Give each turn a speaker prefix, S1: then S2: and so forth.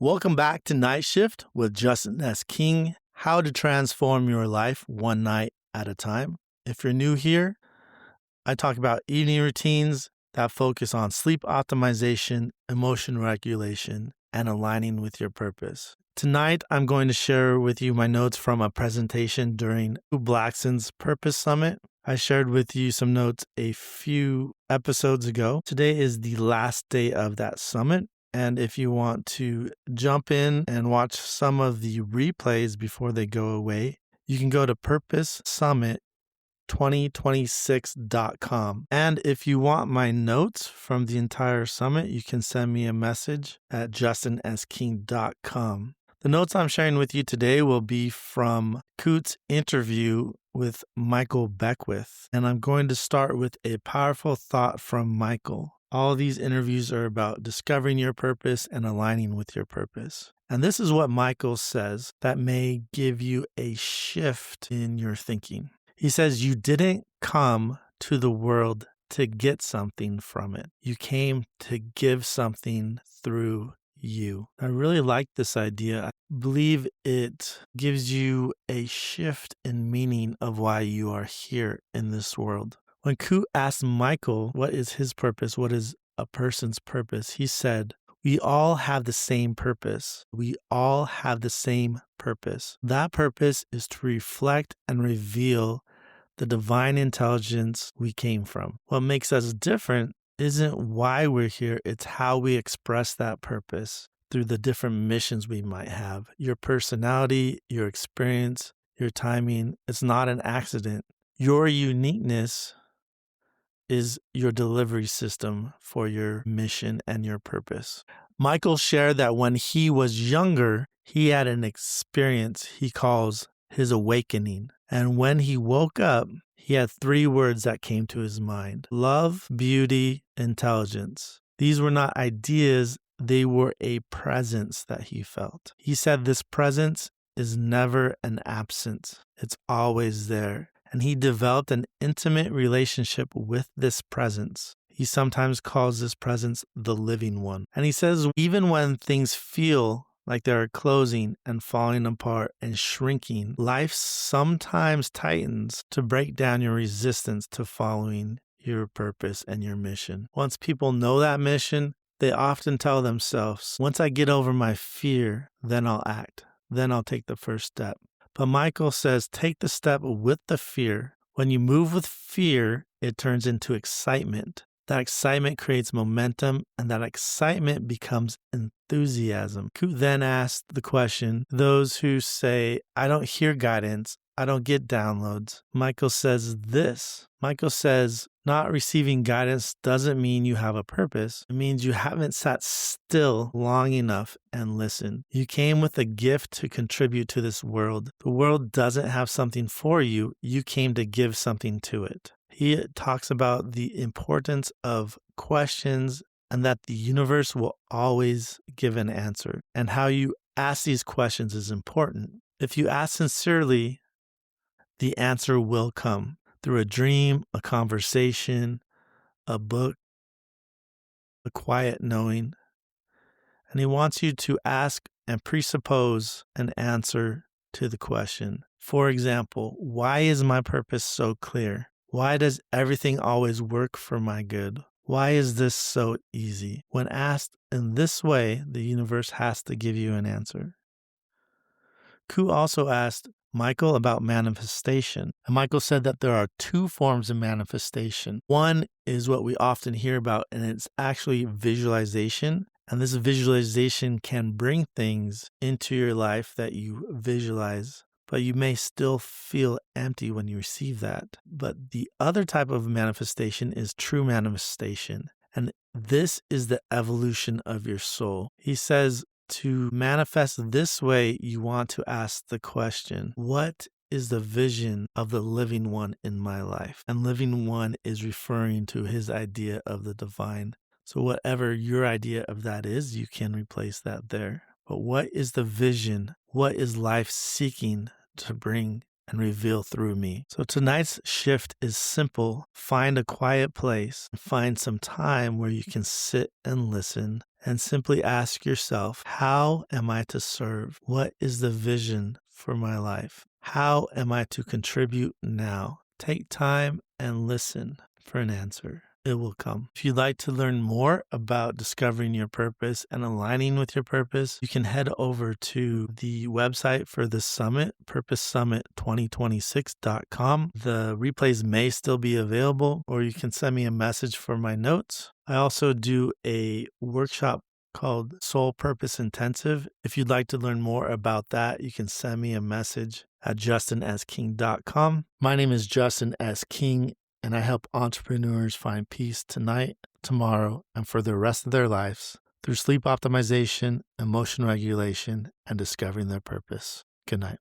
S1: Welcome back to Night Shift with Justin S. King, how to transform your life one night at a time. If you're new here, I talk about evening routines that focus on sleep optimization, emotion regulation, and aligning with your purpose. Tonight, I'm going to share with you my notes from a presentation during Blackson's Purpose Summit. I shared with you some notes a few episodes ago. Today is the last day of that summit. And if you want to jump in and watch some of the replays before they go away, you can go to purposesummit2026.com. And if you want my notes from the entire summit, you can send me a message at justinSking.com. The notes I'm sharing with you today will be from Kute's interview with Michael Beckwith. And I'm going to start with a powerful thought from Michael. All of these interviews are about discovering your purpose and aligning with your purpose. And this is what Michael says that may give you a shift in your thinking. He says, you didn't come to the world to get something from it. You came to give something through you. I really like this idea. I believe it gives you a shift in meaning of why you are here in this world. When Kute asked Michael, what is his purpose? What is a person's purpose? He said, we all have the same purpose. We all have the same purpose. That purpose is to reflect and reveal the divine intelligence we came from. What makes us different isn't why we're here, it's how we express that purpose through the different missions we might have. Your personality, your experience, your timing, it's not an accident. Your uniqueness is your delivery system for your mission and your purpose. Michael shared that when he was younger, he had an experience he calls his awakening. And when he woke up, he had 3 words that came to his mind: love, beauty, intelligence. These were not ideas, they were a presence that he felt. He said this presence is never an absence. It's always there. And he developed an intimate relationship with this presence. He sometimes calls this presence the living one. And he says, even when things feel like they're closing and falling apart and shrinking, life sometimes tightens to break down your resistance to following your purpose and your mission. Once people know that mission, they often tell themselves, once I get over my fear, then I'll act. Then I'll take the first step. But Michael says, take the step with the fear. When you move with fear, it turns into excitement. That excitement creates momentum, and that excitement becomes enthusiasm. Kute then asked the question, those who say, I don't hear guidance, I don't get downloads. Michael says this. Michael says, not receiving guidance doesn't mean you have a purpose. It means you haven't sat still long enough and listened. You came with a gift to contribute to this world. The world doesn't have something for you. You came to give something to it. He talks about the importance of questions and that the universe will always give an answer. And how you ask these questions is important. If you ask sincerely, the answer will come through a dream, a conversation, a book, a quiet knowing. And he wants you to ask and presuppose an answer to the question. For example, why is my purpose so clear? Why does everything always work for my good? Why is this so easy? When asked in this way, the universe has to give you an answer. Kute also asked Michael about manifestation. And Michael said that there are 2 forms of manifestation. One is what we often hear about, and it's actually visualization. And this visualization can bring things into your life that you visualize, but you may still feel empty when you receive that. But the other type of manifestation is true manifestation. And this is the evolution of your soul. He says, to manifest this way, you want to ask the question, what is the vision of the living one in my life? And living one is referring to his idea of the divine. So whatever your idea of that is, you can replace that there. But what is the vision? What is life seeking to bring and reveal through me? So tonight's shift is simple. Find a quiet place. Find some time where you can sit and listen and simply ask yourself, how am I to serve? What is the vision for my life? How am I to contribute now? Take time and listen for an answer. It will come. If you'd like to learn more about discovering your purpose and aligning with your purpose, you can head over to the website for the summit, purposesummit2026.com. The replays may still be available, or you can send me a message for my notes. I also do a workshop called Soul Purpose Intensive. If you'd like to learn more about that, you can send me a message at justinsking.com. My name is Justin S. King, and I help entrepreneurs find peace tonight, tomorrow, and for the rest of their lives through sleep optimization, emotion regulation, and discovering their purpose. Good night.